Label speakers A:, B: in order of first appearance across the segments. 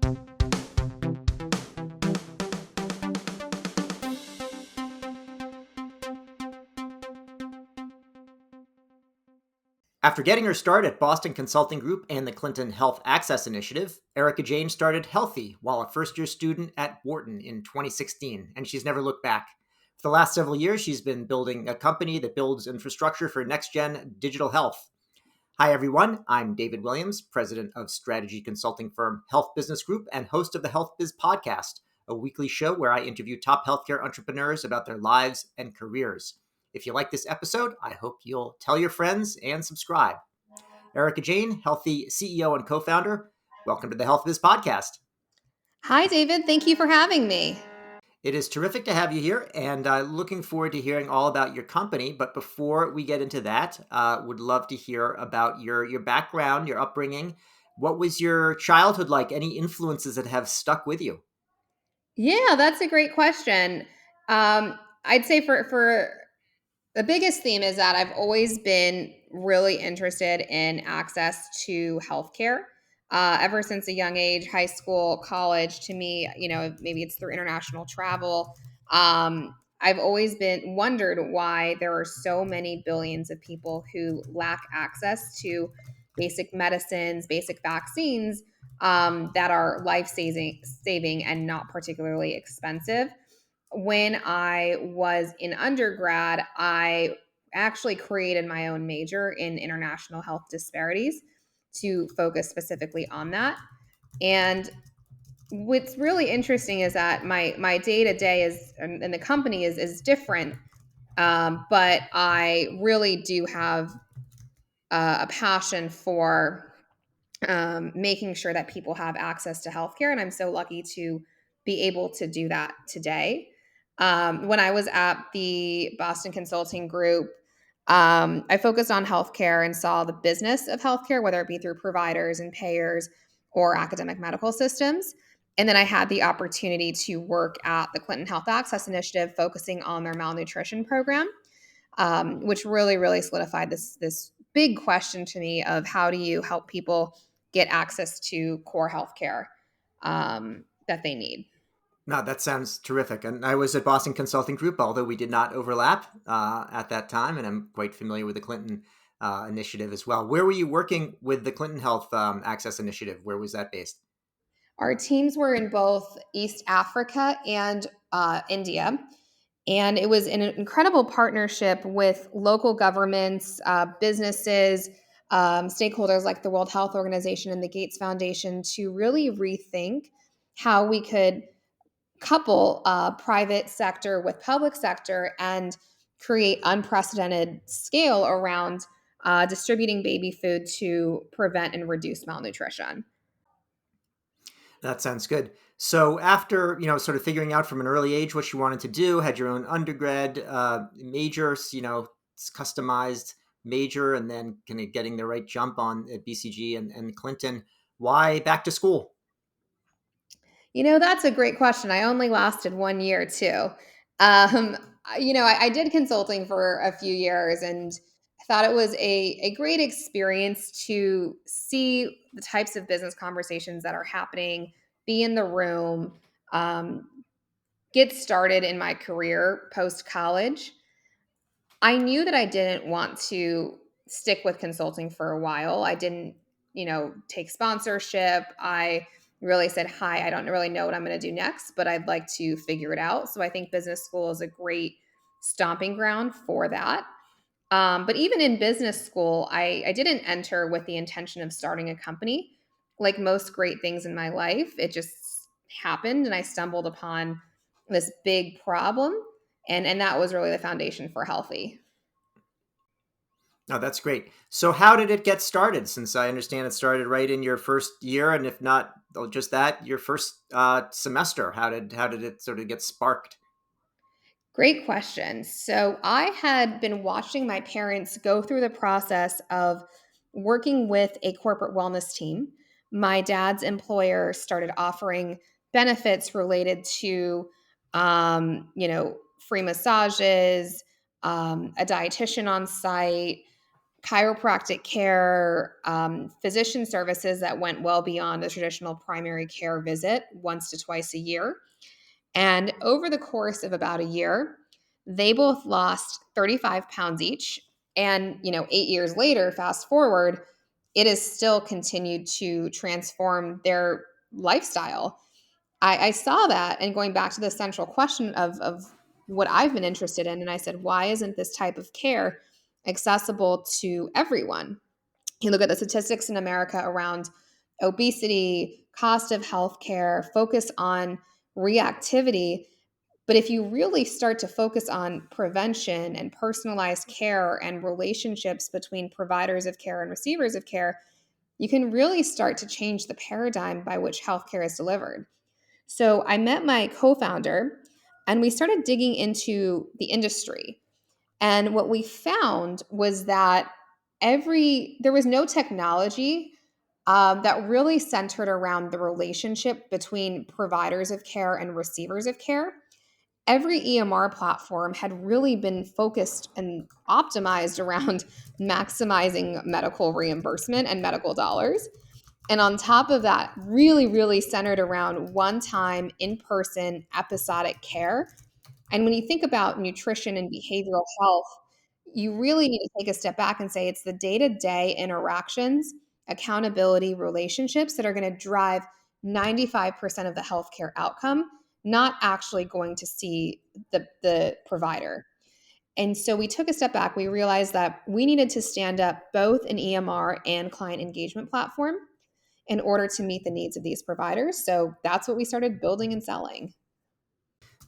A: After getting her start at Boston Consulting Group and the Clinton Health Access Initiative, Erica Jain started Healthie while a first-year student at Wharton in 2016, and she's never looked back. For the last several years, she's been building a company that builds infrastructure for next-gen digital health. Hi, everyone. I'm David Williams, president of strategy consulting firm Health Business Group and host of the HealthBiz podcast, a weekly show where I interview top healthcare entrepreneurs about their lives and careers. If you like this episode, I hope you'll tell your friends and subscribe. Erica Jain, Healthie CEO and co-founder, welcome to the HealthBiz podcast.
B: Hi, David. Thank you for having me.
A: It is terrific to have you here, and looking forward to hearing all about your company. But before we get into that, would love to hear about your background, your upbringing. What was your childhood like? Any influences that have stuck with you?
B: Yeah, that's a great question. I'd say for the biggest theme is that I've always been really interested in access to healthcare. Ever since a young age, high school, college, to me, maybe it's through international travel. I've always been wondered why there are so many billions of people who lack access to basic medicines, basic vaccines that are life saving and not particularly expensive. When I was in undergrad, I actually created my own major in international health disparities to focus specifically on that. And what's really interesting is that my day to day is and the company is different, but I really do have a passion for making sure that people have access to healthcare. And I'm so lucky to be able to do that today. When I was at the Boston Consulting Group, I focused on healthcare and saw the business of healthcare, whether it be through providers and payers or academic medical systems. And then I had the opportunity to work at the Clinton Health Access Initiative, focusing on their malnutrition program, which really solidified this big question to me of how do you help people get access to core healthcare that they need.
A: No, that sounds terrific. And I was at Boston Consulting Group, although we did not overlap at that time, and I'm quite familiar with the Clinton initiative as well. Where were you working with the Clinton Health Access Initiative? Where was that based?
B: Our teams were in both East Africa and India. And it was an incredible partnership with local governments, businesses, stakeholders like the World Health Organization and the Gates Foundation to really rethink how we could couple private sector with public sector and create unprecedented scale around distributing baby food to prevent and reduce malnutrition.
A: That sounds good. So after, sort of figuring out from an early age what you wanted to do, had your own undergrad major, it's customized major, and then kind of getting the right jump on at BCG and Clinton. Why back to school?
B: That's a great question. I only lasted 1 year too. I did consulting for a few years and I thought it was a great experience to see the types of business conversations that are happening, be in the room, um, get started in my career post college. I knew that I didn't want to stick with consulting for a while. I didn't, take sponsorship. I really said, hi, I don't really know what I'm going to do next, but I'd like to figure it out. So I think business school is a great stomping ground for that. But even in business school, I didn't enter with the intention of starting a company. Like most great things in my life, it just happened and I stumbled upon this big problem. And that was really the foundation for Healthy.
A: Oh, that's great. So how did it get started? Since I understand it started right in your first year, and if not just that, your first semester. How did it sort of get sparked?
B: Great question. So I had been watching my parents go through the process of working with a corporate wellness team. My dad's employer started offering benefits related to, free massages, a dietitian on site, chiropractic care, physician services that went well beyond a traditional primary care visit once to twice a year. And over the course of about a year, they both lost 35 pounds each. And, 8 years later, fast forward, it has still continued to transform their lifestyle. I saw that, and going back to the central question of what I've been interested in, and I said, why isn't this type of care accessible to everyone? You look at the statistics in America around obesity, cost of healthcare, focus on reactivity. But if you really start to focus on prevention and personalized care and relationships between providers of care and receivers of care, you can really start to change the paradigm by which healthcare is delivered. So I met my co founder and we started digging into the industry. And what we found was that there was no technology that really centered around the relationship between providers of care and receivers of care. Every EMR platform had really been focused and optimized around maximizing medical reimbursement and medical dollars. And on top of that, really, really centered around one time in person episodic care. And when you think about nutrition and behavioral health, you really need to take a step back and say it's the day to day interactions, accountability, relationships that are going to drive 95% of the healthcare outcome, not actually going to see the provider. And so we took a step back. We realized that we needed to stand up both an EMR and client engagement platform in order to meet the needs of these providers. So that's what we started building and selling.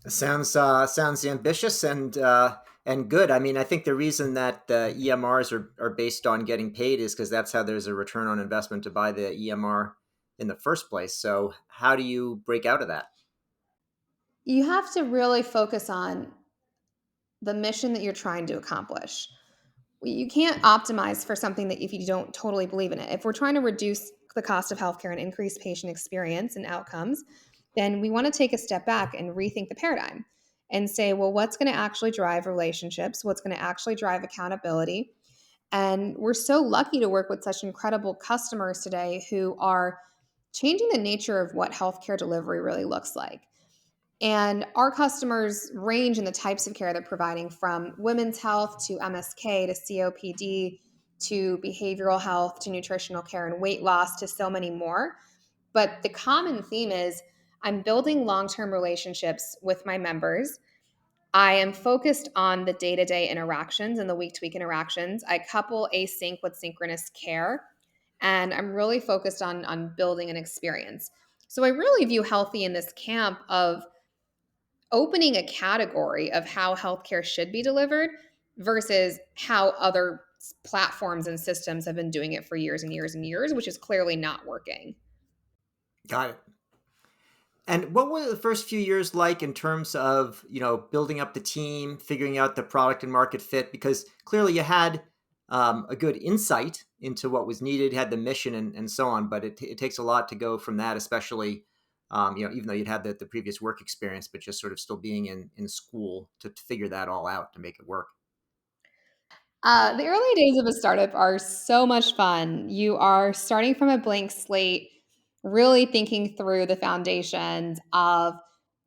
A: Sounds ambitious and good. I mean, I think the reason that the EMRs are based on getting paid is because that's how there's a return on investment to buy the EMR in the first place. So how do you break out of that?
B: You have to really focus on the mission that you're trying to accomplish. You can't optimize for something that if you don't totally believe in it. If we're trying to reduce the cost of healthcare and increase patient experience and outcomes, then we want to take a step back and rethink the paradigm and say, well, what's going to actually drive relationships? What's going to actually drive accountability? And we're so lucky to work with such incredible customers today who are changing the nature of what healthcare delivery really looks like. And our customers range in the types of care they're providing, from women's health to MSK to COPD to behavioral health to nutritional care and weight loss to so many more. But the common theme is I'm building long term relationships with my members. I am focused on the day to day interactions and the week to week interactions. I couple async with synchronous care, and I'm really focused on building an experience. So I really view Healthy in this camp of opening a category of how healthcare should be delivered versus how other platforms and systems have been doing it for years and years and years, which is clearly not working.
A: Got it. And what were the first few years like in terms of, building up the team, figuring out the product and market fit? Because clearly you had a good insight into what was needed, had the mission and so on, but it takes a lot to go from that, especially, even though you'd had the previous work experience, but just sort of still being in school to figure that all out to make it work.
B: The early days of a startup are so much fun. You are starting from a blank slate, really thinking through the foundations of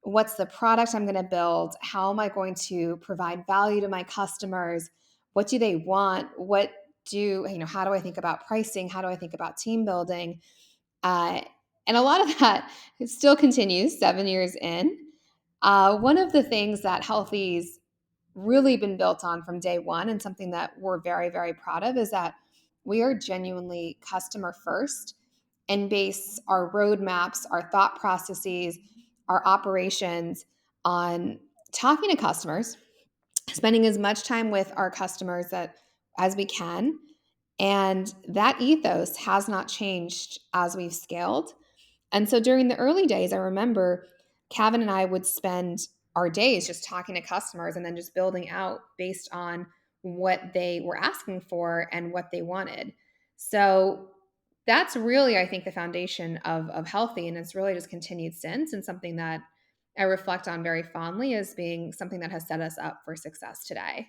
B: what's the product I'm going to build? How am I going to provide value to my customers? What do they want? How do I think about pricing? How do I think about team building? Uh, and a lot of that still continues 7 years in. One of the things that Healthie's really been built on from day one, and something that we're very, very proud of, is that we are genuinely customer first and base our roadmaps, our thought processes, our operations on talking to customers, spending as much time with our customers as we can. And that ethos has not changed as we've scaled. And so during the early days, I remember Kevin and I would spend our days just talking to customers and then just building out based on what they were asking for and what they wanted. So that's really, I think, the foundation of Healthy. And it's really just continued since, and something that I reflect on very fondly as being something that has set us up for success today.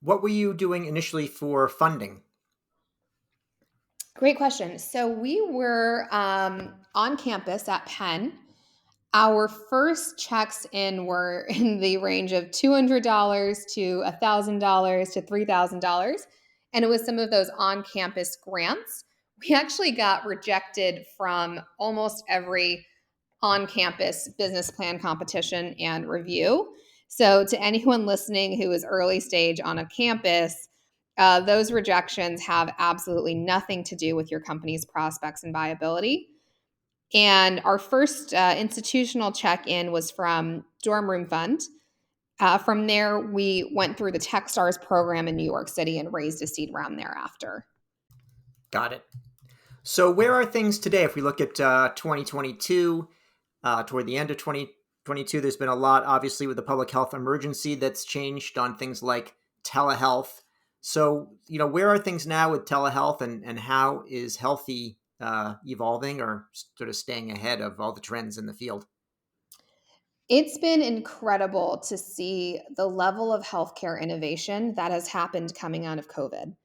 A: What were you doing initially for funding?
B: Great question. So we were on campus at Penn. Our first checks in were in the range of $200 to $1,000 to $3,000. And it was some of those on campus grants. We actually got rejected from almost every on campus business plan competition and review. So, to anyone listening who is early stage on a campus, those rejections have absolutely nothing to do with your company's prospects and viability. And our first institutional check in was from Dorm Room Fund. From there, we went through the Techstars program in New York City and raised a seed round thereafter.
A: Got it. So, where are things today? If we look at 2022, toward the end of 2022, there's been a lot, obviously, with the public health emergency that's changed on things like telehealth. So, where are things now with telehealth, and how is Healthy evolving or sort of staying ahead of all the trends in the field?
B: It's been incredible to see the level of healthcare innovation that has happened coming out of COVID.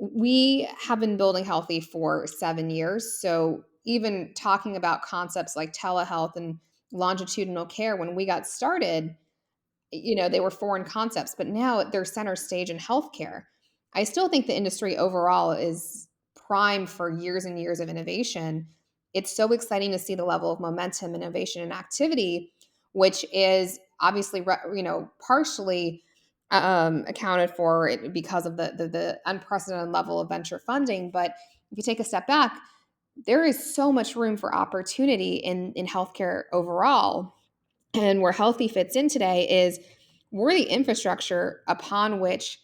B: We have been building Healthy for 7 years. So, even talking about concepts like telehealth and longitudinal care, when we got started, they were foreign concepts, but now they're center stage in healthcare. I still think the industry overall is prime for years and years of innovation. It's so exciting to see the level of momentum, innovation, and activity, which is obviously, partially accounted for because of the unprecedented level of venture funding. But if you take a step back, there is so much room for opportunity in healthcare overall. And where Healthy fits in today is we're the infrastructure upon which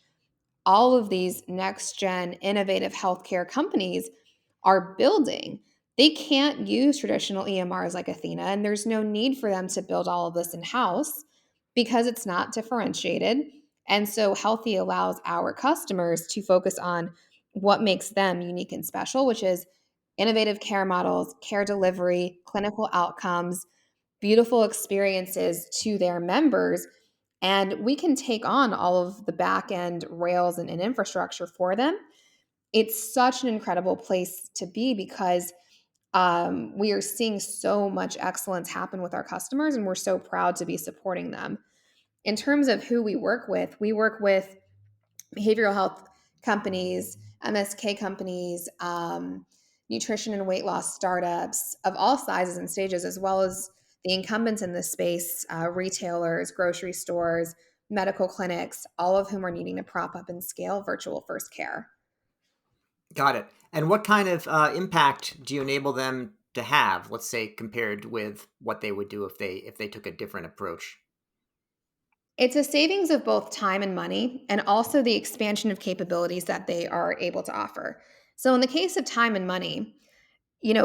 B: all of these next gen innovative healthcare companies are building. They can't use traditional EMRs like Athena, and there's no need for them to build all of this in house because it's not differentiated. And so, Healthy allows our customers to focus on what makes them unique and special, which is innovative care models, care delivery, clinical outcomes, beautiful experiences to their members. And we can take on all of the back end rails and infrastructure for them. It's such an incredible place to be because we are seeing so much excellence happen with our customers, and we're so proud to be supporting them. In terms of who we work with behavioral health companies, MSK companies, nutrition and weight loss startups of all sizes and stages, as well as the incumbents in this space, retailers, grocery stores, medical clinics, all of whom are needing to prop up and scale virtual first care.
A: Got it. And what kind of impact do you enable them to have, let's say, compared with what they would do if they took a different approach?
B: It's a savings of both time and money, and also the expansion of capabilities that they are able to offer. So, in the case of time and money,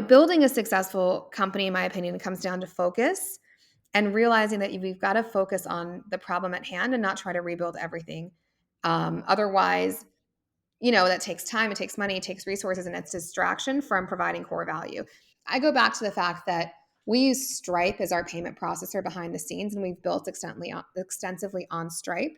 B: building a successful company, in my opinion, comes down to focus and realizing that we've got to focus on the problem at hand and not try to rebuild everything. Otherwise, that takes time, it takes money, it takes resources, and it's distraction from providing core value. I go back to the fact that we use Stripe as our payment processor behind the scenes, and we've built extensively on Stripe.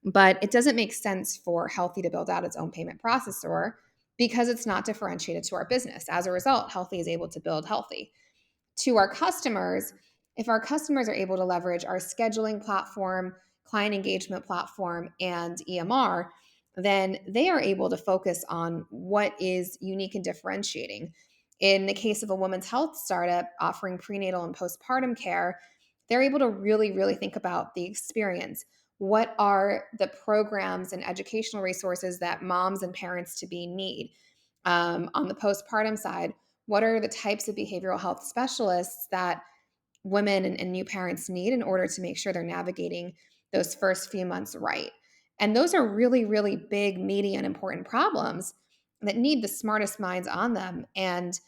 B: But it doesn't make sense for Healthy to build out its own payment processor because it's not differentiated to our business. As a result, Healthy is able to build Healthy. To our customers, if our customers are able to leverage our scheduling platform, client engagement platform, and EMR, then they are able to focus on what is unique and differentiating. In the case of a women's health startup offering prenatal and postpartum care, they're able to really, really think about the experience. What are the programs and educational resources that moms and parents to be need? On the postpartum side, what are the types of behavioral health specialists that women and new parents need in order to make sure they're navigating those first few months right? And those are really, really big, meaty, and important problems that need the smartest minds on them. And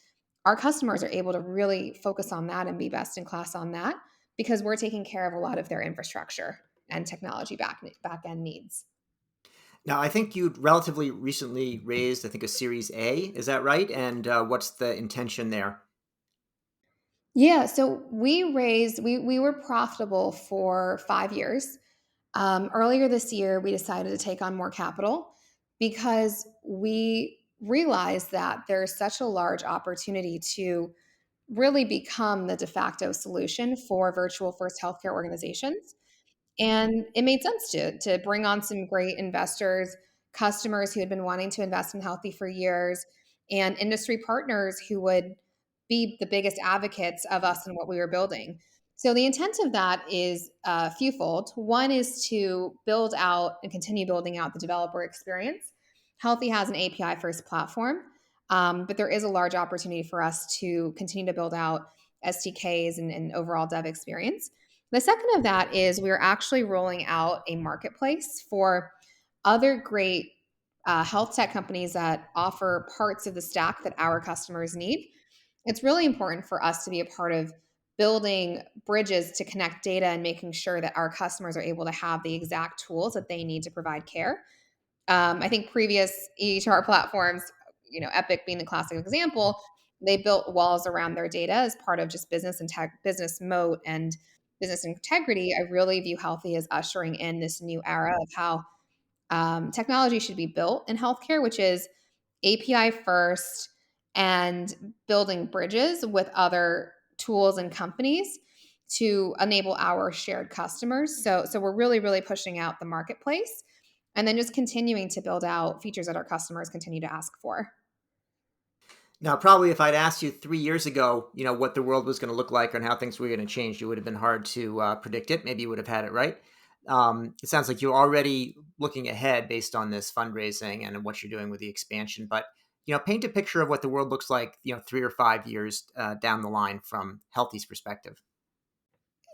B: our customers are able to really focus on that and be best in class on that because we're taking care of a lot of their infrastructure and technology back end needs.
A: Now, I think you relatively recently raised, I think, a Series A. Is that right? And what's the intention there?
B: Yeah, so we were profitable for 5 years. Earlier this year, we decided to take on more capital because we realized that there's such a large opportunity to really become the de facto solution for virtual first healthcare organizations. And it made sense to bring on some great investors, customers who had been wanting to invest in Healthy for years, and industry partners who would be the biggest advocates of us and what we were building. So the intent of that is fewfold. One is to build out and continue building out the developer experience. Healthy has an API first platform, but there is a large opportunity for us to continue to build out SDKs and overall dev experience. The second of that is we're actually rolling out a marketplace for other great health tech companies that offer parts of the stack that our customers need. It's really important for us to be a part of building bridges to connect data and making sure that our customers are able to have the exact tools that they need to provide care. I think previous EHR platforms, Epic being the classic example, they built walls around their data as part of just business moat and business integrity. I really view Healthy as ushering in this new era of how technology should be built in healthcare, which is API first and building bridges with other tools and companies to enable our shared customers. So we're really, really pushing out the marketplace and then just continuing to build out features that our customers continue to ask for.
A: Now, probably if I'd asked you 3 years ago, what the world was going to look like and how things were going to change, it would have been hard to predict it. Maybe you would have had it right. It sounds like you're already looking ahead based on this fundraising and what you're doing with the expansion. But paint a picture of what the world looks like, 3 or 5 years down the line from Healthy's perspective.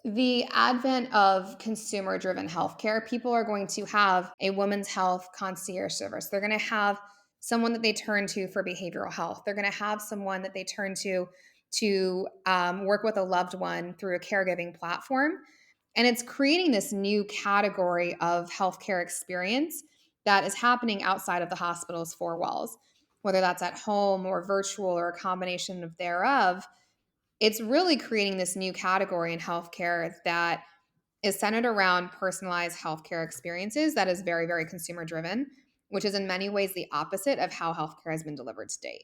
B: The advent of consumer driven healthcare, people are going to have a women's health concierge service. They're going to have someone that they turn to for behavioral health. They're going to have someone that they turn to work with a loved one through a caregiving platform. And it's creating this new category of healthcare experience that is happening outside of the hospital's four walls, whether that's at home or virtual or a combination of thereof. It's really creating this new category in healthcare that is centered around personalized healthcare experiences that is very, very consumer driven, which is in many ways the opposite of how healthcare has been delivered to date.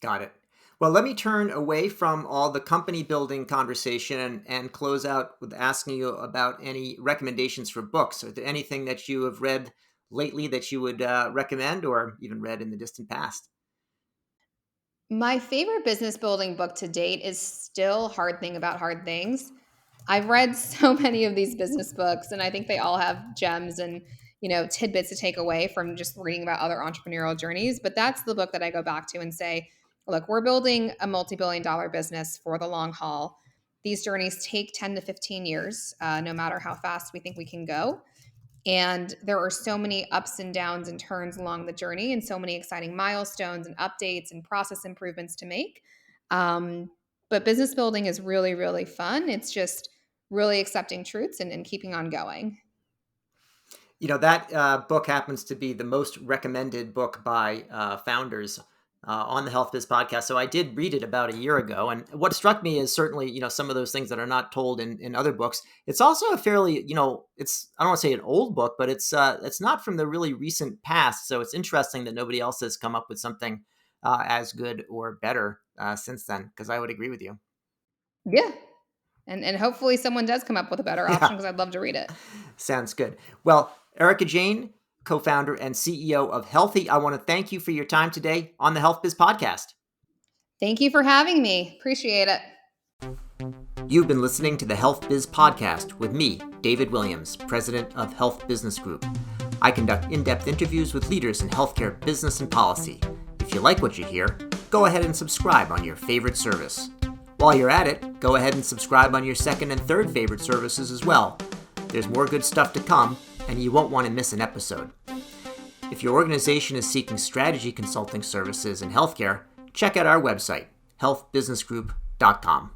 A: Got it. Well, let me turn away from all the company building conversation and close out with asking you about any recommendations for books. Is there anything that you have read lately that you would recommend or even read in the distant past?
B: My favorite business building book to date is still Hard Thing About Hard Things. I've read so many of these business books, and I think they all have gems and tidbits to take away from just reading about other entrepreneurial journeys. But that's the book that I go back to and say, look, we're building a multi-billion-dollar business for the long haul. These journeys take 10 to 15 years, no matter how fast we think we can go. And there are so many ups and downs and turns along the journey, and so many exciting milestones and updates and process improvements to make. But business building is really, really fun. It's just really accepting truths and keeping on going.
A: That book happens to be the most recommended book by founders on the HealthBiz podcast. So I did read it about a year ago. And what struck me is certainly, some of those things that are not told in other books. It's also a fairly, it's, I don't want to say an old book, but it's not from the really recent past. So it's interesting that nobody else has come up with something as good or better since then, because I would agree with you.
B: Yeah. And hopefully someone does come up with a better option
A: Yeah.
B: because I'd love to read it.
A: Sounds good. Well, Erica Jain, co-founder and CEO of Healthie, I want to thank you for your time today on the HealthBiz podcast.
B: Thank you for having me. Appreciate it.
A: You've been listening to the HealthBiz podcast with me, David Williams, president of Health Business Group. I conduct in-depth interviews with leaders in healthcare business and policy. If you like what you hear, go ahead and subscribe on your favorite service. While you're at it, go ahead and subscribe on your second and third favorite services as well. There's more good stuff to come, and you won't want to miss an episode. If your organization is seeking strategy consulting services in healthcare, check out our website, healthbusinessgroup.com.